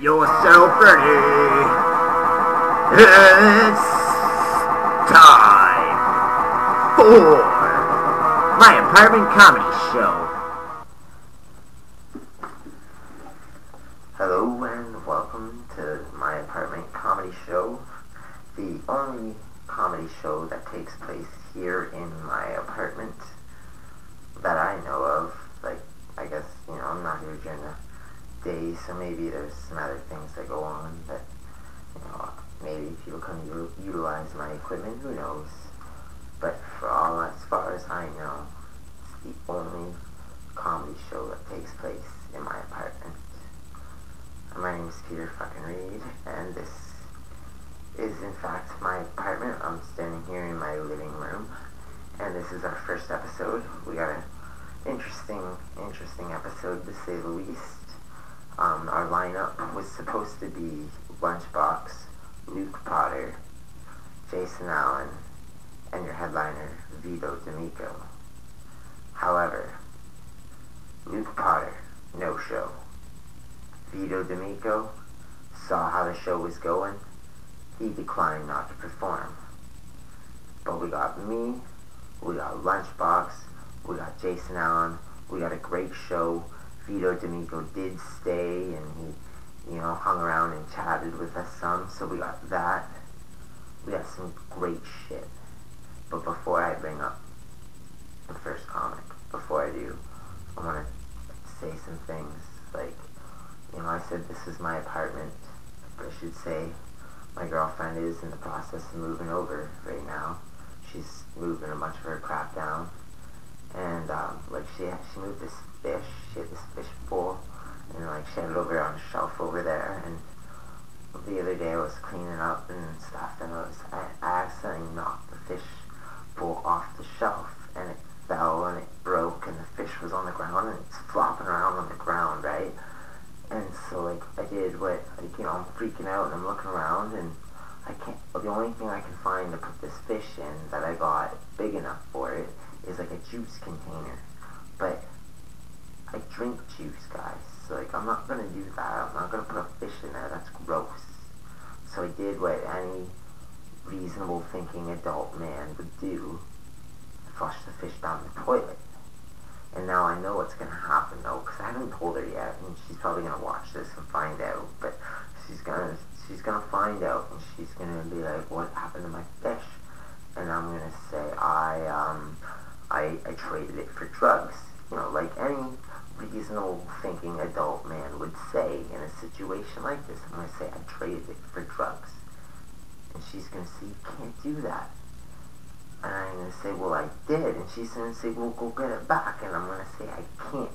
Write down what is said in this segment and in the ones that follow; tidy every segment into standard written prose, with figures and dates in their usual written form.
You're so pretty. It's time for my apartment comedy show. Hello and welcome to my apartment comedy show, the only comedy show that takes place here in my apartment that I know of. Like, I guess, I'm not here during the day, so maybe there's some other things that go on that, maybe people can utilize my equipment, who knows. But as far as I know, it's the only comedy show that takes place in my apartment. My name is Peter Fukkin Reed, and this is in fact my apartment. I'm standing here in my living room, and this is our first episode. We got an interesting episode, to say the least. Our lineup was supposed to be Lunchbox, Luke Potter, Jason Allen, and your headliner, Vito D'Amico. However, Luke Potter, no show. Vito D'Amico saw how the show was going. He declined not to perform. But we got me, we got Lunchbox, we got Jason Allen, we got a great show. Vito D'Amico did stay, and he, hung around and chatted with us some, so we got that. We got some great shit. But before I bring up the first comic, before I do, I want to say some things. Like, I said this is my apartment, but I should say my girlfriend is in the process of moving over right now. She's moving a bunch of her crap down, and she moved this fish. She had this fish bowl, and she had it over on a shelf over there. And the other day I was cleaning up and stuff, and I accidentally knocked the fish bowl off the shelf, and it fell and it broke, and the fish was on the ground, and it's flopping around on the ground, right? And so I did what, I'm freaking out, and I'm looking around, and the only thing I can find to put this fish in that I got big enough for it is a juice container. But I drink juice, guys, so I'm not gonna do that. I'm not gonna put a fish in there. That's gross. So I did what any reasonable thinking adult man would do: flush the fish down the toilet. And now I know what's gonna happen, though, because I haven't told her yet, and she's probably gonna watch this and find out. But she's gonna find out, and she's gonna be like, "What happened to my fish?" And I'm gonna say, I traded it for drugs. Like any reasonable thinking adult man would say in a situation like this. I'm gonna say I traded it for drugs, and she's gonna say, "You can't do that." And I'm going to say, "Well, I did." And she's going to say, "Well, go get it back." And I'm going to say, "I can't,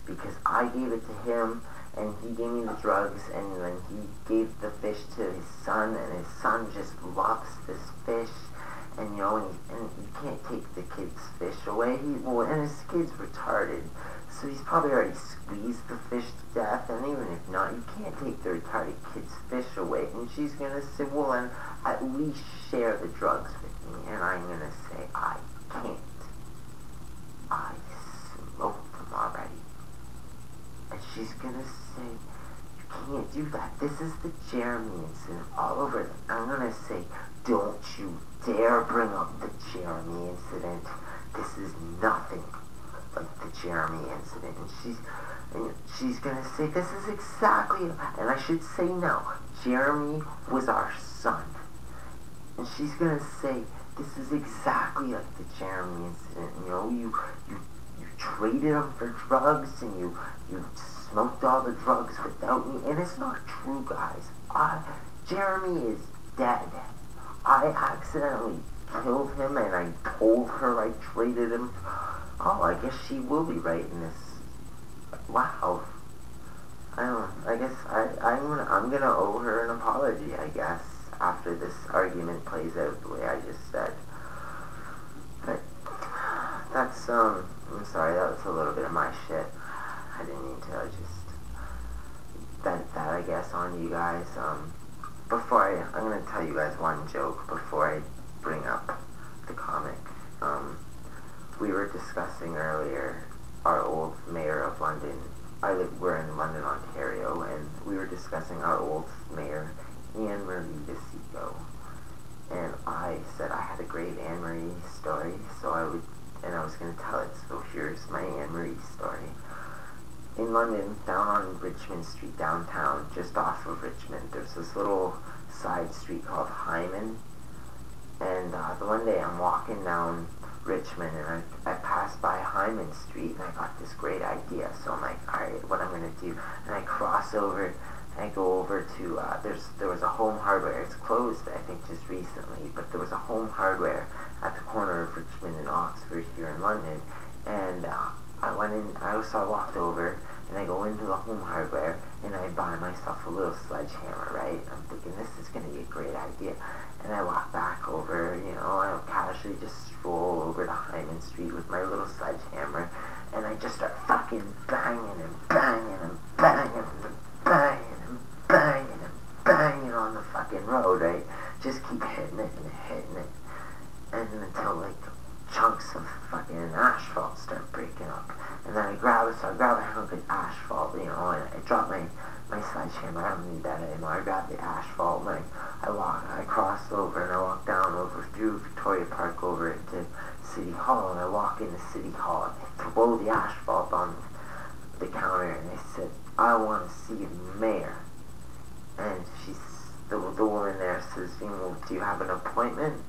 because I gave it to him, and he gave me the drugs, and then he gave the fish to his son, and his son just loves this fish, and and you can't take the kid's fish away. And his kid's retarded, so he's probably already squeezed the fish to death, and even if not, you can't take the retarded kid's fish away." And she's going to say, "Well, then at least share the drugs with me." And I'm going to say, "I can't. I smoked them already." And she's going to say, "You can't do that. This is the Jeremy incident all over." I'm going to say, "Don't you dare bring up the Jeremy incident. This is nothing like the Jeremy incident." And she's going to say, "This is exactly," and I should say no, Jeremy was our son. And she's going to say, "This is exactly like the Jeremy incident. You traded him for drugs, and you smoked all the drugs without me." And it's not true, guys. Jeremy is dead. I accidentally killed him, and I told her I traded him. Oh, I guess she will be right in this. Wow. I don't know. I guess I'm gonna owe her an apology, I guess, after this argument plays out the way I just said. But that's I'm sorry, that was a little bit of my shit. I didn't mean to. I just that I guess on you guys. I'm gonna tell you guys one joke before I bring up the comic. We were discussing earlier our old mayor of London, we're in London, Ontario, and we were discussing our old mayor, Anne-Marie D'Amico. And I said I had a great Anne-Marie story, and I was going to tell it, so here's my Anne-Marie story. In London, down on Richmond Street, downtown, just off of Richmond, there's this little side street called Hyman. And the one day I'm walking down Richmond, and I passed by Hyman Street, and I got this great idea. So I'm like, alright, what I'm going to do? And I cross over, and I go over to, there was a Home Hardware. It's closed, I think, just recently, but there was a Home Hardware at the corner of Richmond and Oxford here in London. And I went in, I walked over, and I go into the Home Hardware, and I buy myself a little sledgehammer, right? I'm thinking, this is going to be a great idea. And I walk back over, I casually just stroll over to Hyman Street with my little sledgehammer, and I just start fucking banging and banging and banging and banging and banging and banging on the fucking road, right? Just keep hitting it and hitting it, and until, like, chunks of fucking asphalt start breaking up. And then I grab a hunk of asphalt, and I drop my sledgehammer. I don't need that anymore. I grab the asphalt, and I cross over, and I walk down over through Victoria Park over into City Hall, and I walk into City Hall, and I throw the asphalt on the counter, and I said, I want to see the mayor. And the woman there says, well, do you have an appointment?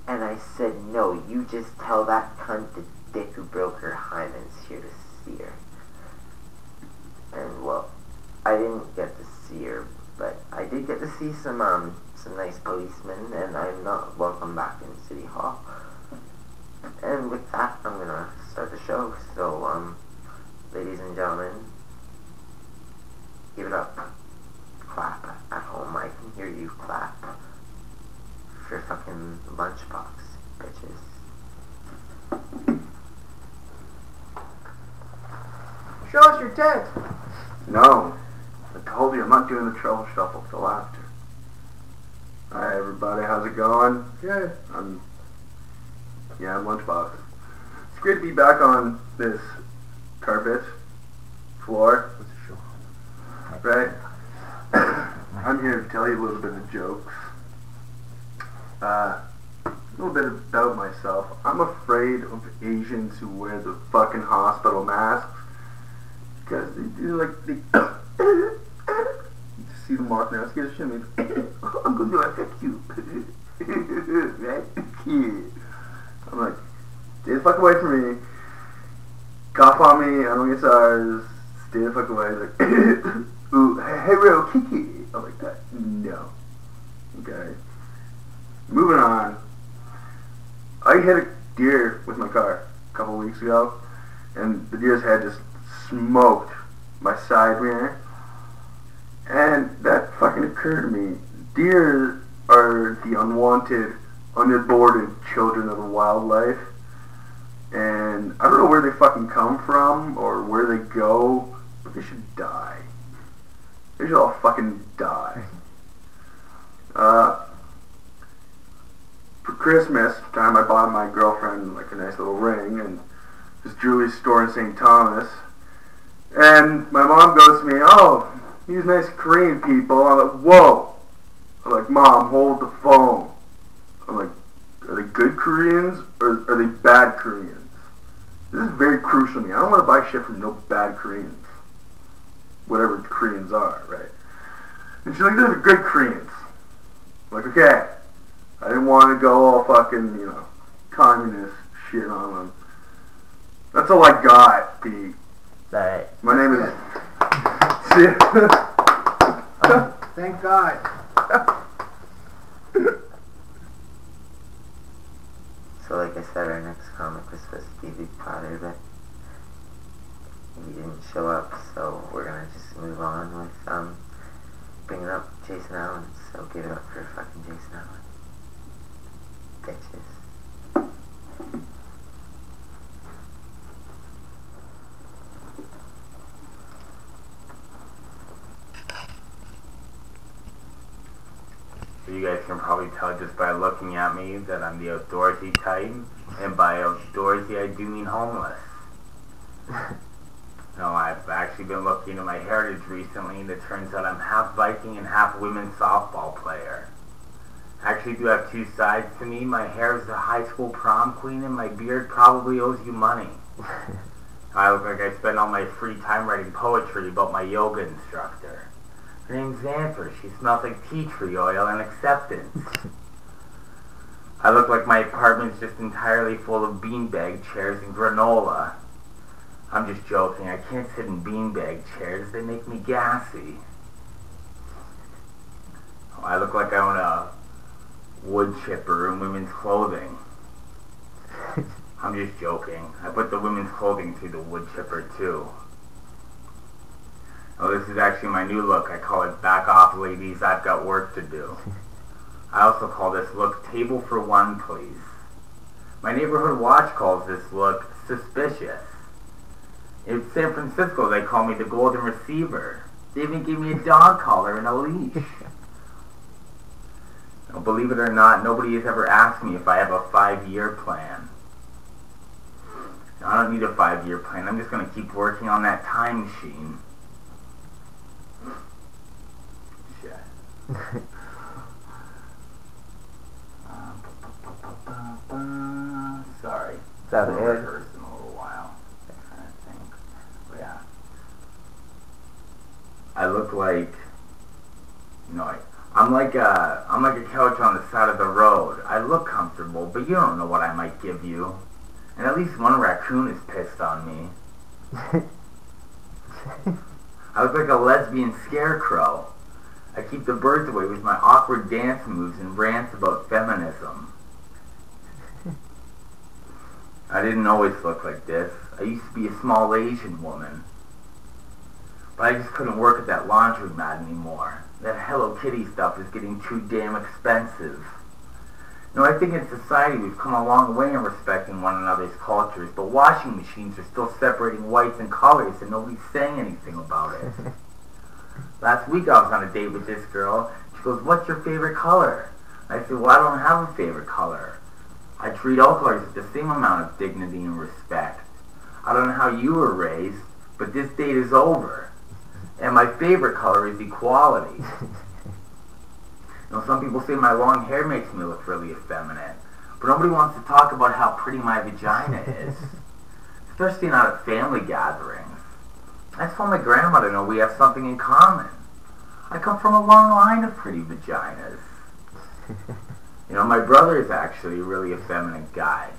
And I said, no, you just tell that cunt the dick who broke her hymen's here to see her. And, well, I didn't get to see her, but I did get to see some nice policemen, and I'm not welcome back in City Hall. And with that, I'm gonna start the show. So, ladies and gentlemen, give it up. Clap at home. I can hear you clap. For fucking Lunchbox, bitches. Show us your tent. No. I told you I'm not doing the trouble shuffle till after. Alright, everybody, how's it going? Good. I'm Lunchbox. It's great to be back on this carpet floor. Right? I'm here to tell you a little bit of jokes. A little bit about myself. I'm afraid of Asians who wear the fucking hospital masks because they do see them walking out, scared the shit out of me. I'm gonna affect you, right? I'm like, stay the fuck away from me. Cough on me. I don't get SARS. Stay the fuck away. He's like, ooh, hey, real Kiki. I'm like, no. Okay. Moving on. I hit a deer with my car a couple weeks ago, and the deer's head just smoked my side mirror. And that fucking occurred to me. Deer are the unwanted, unaborted children of the wildlife. And I don't know where they fucking come from or where they go, but they should die. They should all fucking die. For Christmas time, I bought my girlfriend like a nice little ring, and this jewelry store in St. Thomas. And my mom goes to me, oh, these nice Korean people. I'm like, whoa. I'm like, Mom, hold the phone. I'm like, are they good Koreans or are they bad Koreans? This is very crucial to me. I don't want to buy shit from no bad Koreans. Whatever Koreans are, right? And she's like, those are good Koreans. I'm like, okay. I didn't want to go all fucking, communist shit on them. That's all I got, Pete. Alright. My name is... Thank God. So like I said, our next comic was supposed to be Big Potter, but he didn't show up, so we're gonna just move on with bringing up Jason Allen. So give it up for fucking Jason Allen. Bitches. So you guys can probably tell just by looking at me that I'm the outdoorsy type, and by outdoorsy I do mean homeless. No, I've actually actually been looking into my heritage recently, and it turns out I'm half Viking and half women's softball player. I actually do have two sides to me. My hair is the high school prom queen, and my beard probably owes you money. I look like I spend all my free time writing poetry about my yoga instructor. Her name's Xanther. She smells like tea tree oil and acceptance. I look like my apartment's just entirely full of beanbag chairs and granola. I'm just joking. I can't sit in beanbag chairs. They make me gassy. I look like I own a wood chipper in women's clothing. I'm just joking. I put the women's clothing through the wood chipper too. Oh, this is actually my new look. I call it back off ladies, I've got work to do. I also call this look table for one, please. My neighborhood watch calls this look suspicious. In San Francisco, they call me the golden receiver. They even give me a dog collar and a leash. Now, believe it or not, nobody has ever asked me if I have a 5-year plan. Now, I don't need a 5-year plan. I'm just going to keep working on that time machine. Shit. Sorry. Is that it? Rehearsed in a little while. I think. But yeah. I look like, you know, I'm like a couch on the side of the road. I look comfortable, but you don't know what I might give you. And at least one raccoon is pissed on me. I look like a lesbian scarecrow. I keep the birds away with my awkward dance moves and rants about feminism. I didn't always look like this. I used to be a small Asian woman. But I just couldn't work at that laundromat anymore. That Hello Kitty stuff is getting too damn expensive. You know, I think in society we've come a long way in respecting one another's cultures, but washing machines are still separating whites and colors and nobody's saying anything about it. Last week I was on a date with this girl. She goes, "What's your favorite color?" I said, "Well, I don't have a favorite color. I treat all colors with the same amount of dignity and respect. I don't know how you were raised, but this date is over. And my favorite color is equality." You know, some people say my long hair makes me look really effeminate, but nobody wants to talk about how pretty my vagina is. Especially not at family gatherings. I just want my grandma to know we have something in common. I come from a long line of pretty vaginas. You know, my brother is actually a really effeminate guy,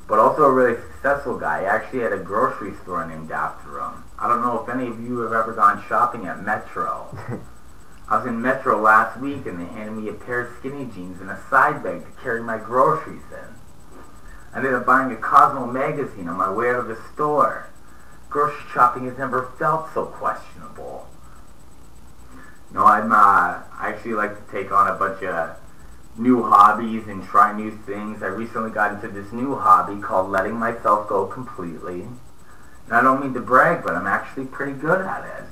but also a really successful guy. He actually had a grocery store named after him. I don't know if any of you have ever gone shopping at Metro. I was in Metro last week and they handed me a pair of skinny jeans and a side bag to carry my groceries in. I ended up buying a Cosmo magazine on my way out of the store. Grocery shopping has never felt so questionable. You know, I actually like to take on a bunch of new hobbies and try new things. I recently got into this new hobby called letting myself go completely. And I don't mean to brag, but I'm actually pretty good at it.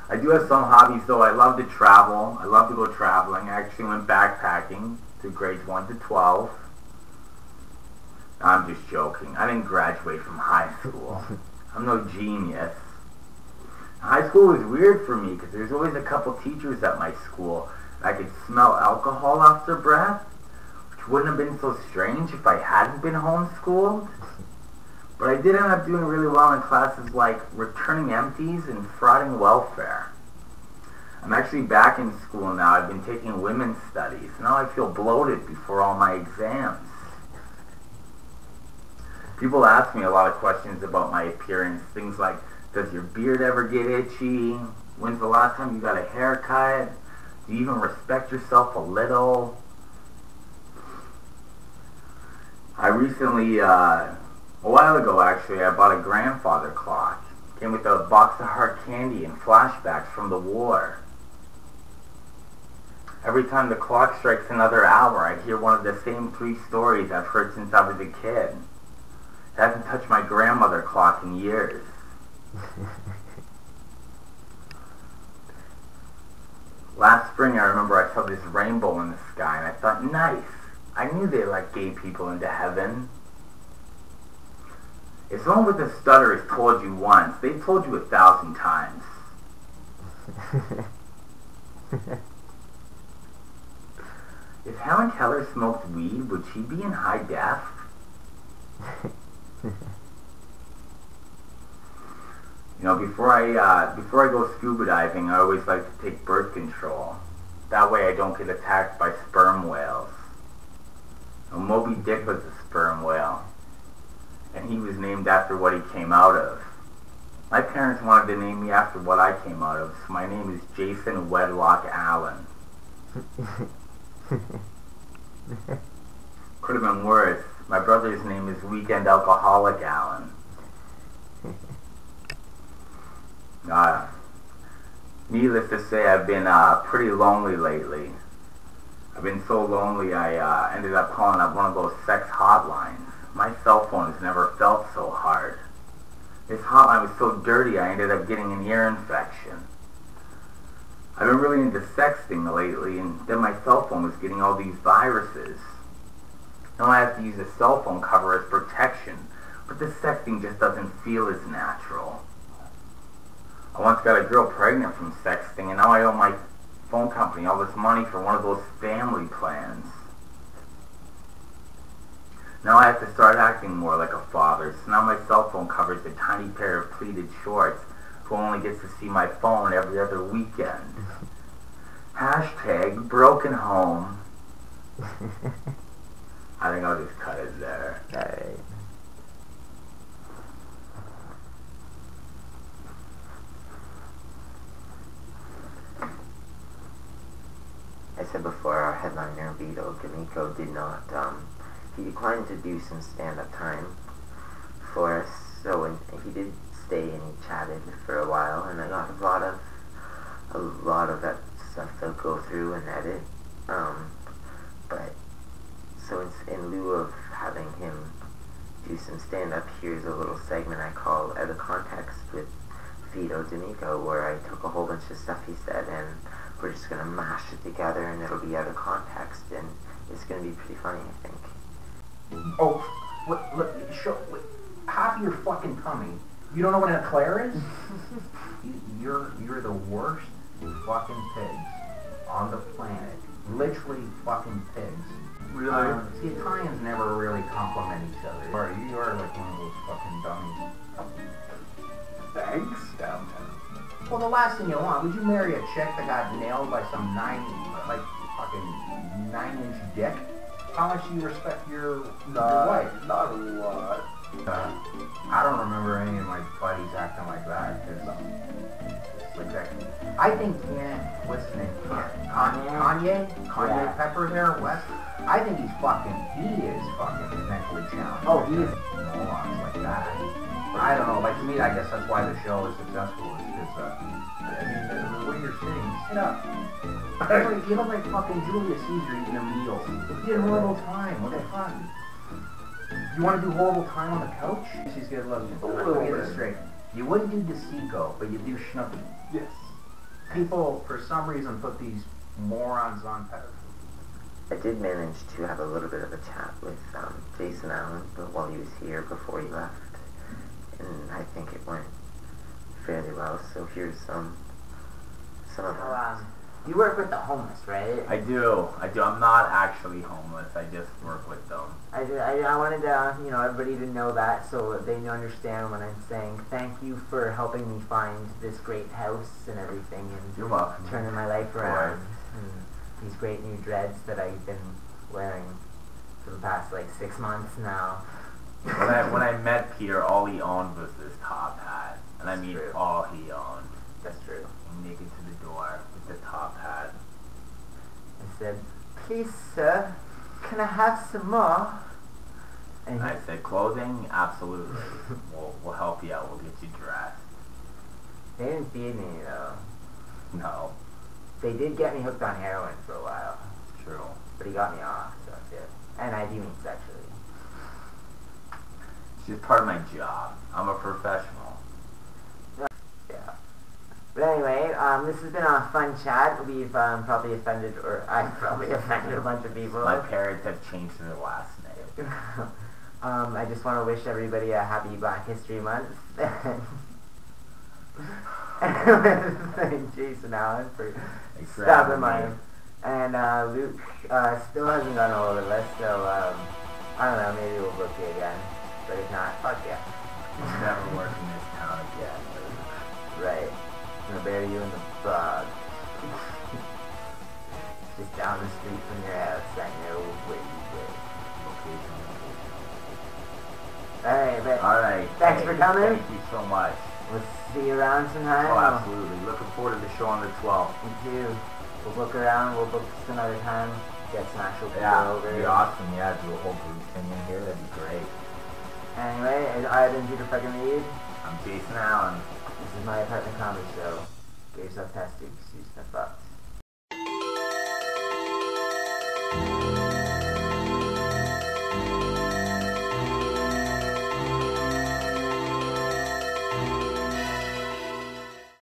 I do have some hobbies though. I love to travel. I love to go traveling. I actually went backpacking through grades 1 to 12. I'm just joking. I didn't graduate from high school. I'm no genius. High school was weird for me because there's always a couple teachers at my school. I could smell alcohol off their breath, which wouldn't have been so strange if I hadn't been homeschooled. But I did end up doing really well in classes like returning empties and frauding welfare. I'm actually back in school now. I've been taking women's studies. Now I feel bloated before all my exams. People ask me a lot of questions about my appearance. Things like, does your beard ever get itchy? When's the last time you got a haircut? Do you even respect yourself a little? I recently, a while ago actually, I bought a grandfather clock. Came with a box of hard candy and flashbacks from the war. Every time the clock strikes another hour, I hear one of the same 3 stories I've heard since I was a kid. I haven't touched my grandmother clock in years. Last spring, I remember I saw this rainbow in the sky, and I thought, nice. I knew they let gay people into heaven. If someone with a stutter has told you once, they've told you 1,000 times. If Helen Keller smoked weed, would she be in high def? You know, before I go scuba diving, I always like to take birth control. That way I don't get attacked by sperm whales. Now, Moby Dick was a sperm whale, and he was named after what he came out of. My parents wanted to name me after what I came out of, so my name is Jason Wedlock Allen. Could have been worse. My brother's name is Weekend Alcoholic Allen. Needless to say, I've been pretty lonely lately. I've been so lonely I ended up calling up one of those sex hotlines. My cell phone has never felt so hard. This hotline was so dirty I ended up getting an ear infection. I've been really into sexting lately, and then my cell phone was getting all these viruses. Now I have to use a cell phone cover as protection, but the sexting just doesn't feel as natural. I once got a girl pregnant from sexting, and now I owe my phone company all this money for one of those family plans. Now I have to start acting more like a father, so now my cell phone covers a tiny pair of pleated shorts who only gets to see my phone every other weekend. Hashtag broken home. I think I'll just cut it there. Alright. I said before, our headliner Vito D'Amico did not, he declined to do some stand-up time for us, so he did stay and he chatted for a while, and I got a lot of that stuff to go through and edit, but, so in lieu of having him do some stand-up, here's a little segment I call Out of Context with Vito D'Amico, where I took a whole bunch of stuff he said, and we're just gonna mash it together, and it'll be out of context, and it's gonna be pretty funny, I think. Oh, look, half of your fucking tummy. You don't know what an eclair is? You're the worst fucking pigs on the planet. Literally fucking pigs. Really? The Italians never really compliment each other. You are like one of those fucking dummies. Thanks. Downtown. Well, the last thing you want, would you marry a chick that got nailed by some fucking 9-inch dick? How much do you respect your wife? Not a lot. I don't remember any of my buddies acting like that. I think what's his name? Kanye Yeah. Pepper there, West. I think he is fucking mentally challenged. Oh, he is. Morons like that. I don't know, like to me, I guess that's why the show is successful, is because, the way you're sitting, sit up. You look like fucking Julius Caesar eating a meal. You did horrible time, what the fuck? You want to do horrible time on the couch? She's gonna love you. Let me get this straight. You wouldn't do DeSico, but you do Schnooky. Yes. People, for some reason, put these morons on pedestals. I did manage to have a little bit of a chat with Jason Allen, but while he was here before he left, and I think it went fairly well. So here's some of them. You work with the homeless, right? I do. I'm not actually homeless. I just work with them. I wanted to, everybody to know that so they understand when I'm saying thank you for helping me find this great house and everything, and You're welcome. turning my life around. And these great new dreads that I've been wearing for the past 6 months now. When I met Peter, all he owned was this top hat, and I mean True. all he owned. That's true. Naked to the door with the top hat. I said, please sir, can I have some more? And And I said, clothing? Absolutely. We'll help you out. We'll get you dressed. they didn't feed me though. No. They did get me hooked on heroin for a while, True. but he got me off, so that's it. And I do mean sexually. It's just part of my job. I'm a professional. Yeah. But anyway, this has been a fun chat. We've probably offended, or I've probably offended a bunch of people. My parents have changed their last name. I just want to wish everybody a happy Black History Month. Thank Jason Allen for stopping by. And Luke still hasn't gone all over the list, so I don't know, maybe we'll book you again. But if not, fuck yeah. Never work in this town again. Right. I'm gonna bury you in the bog. Just down the street from your house, I know where you live. Alright, thanks for coming. Thank you so much. We'll see you around sometime. Oh, absolutely. Looking forward to the show on the 12th. Me too. We'll book around, we'll book some other time, get some actual people over. That'd be awesome, yeah, do a whole group thing in here, that'd be great. Anyway, I've been Vito Fukkin. I'm Jason Allen. This is my apartment comedy show. Get yourself tested, 'cause you sniff up.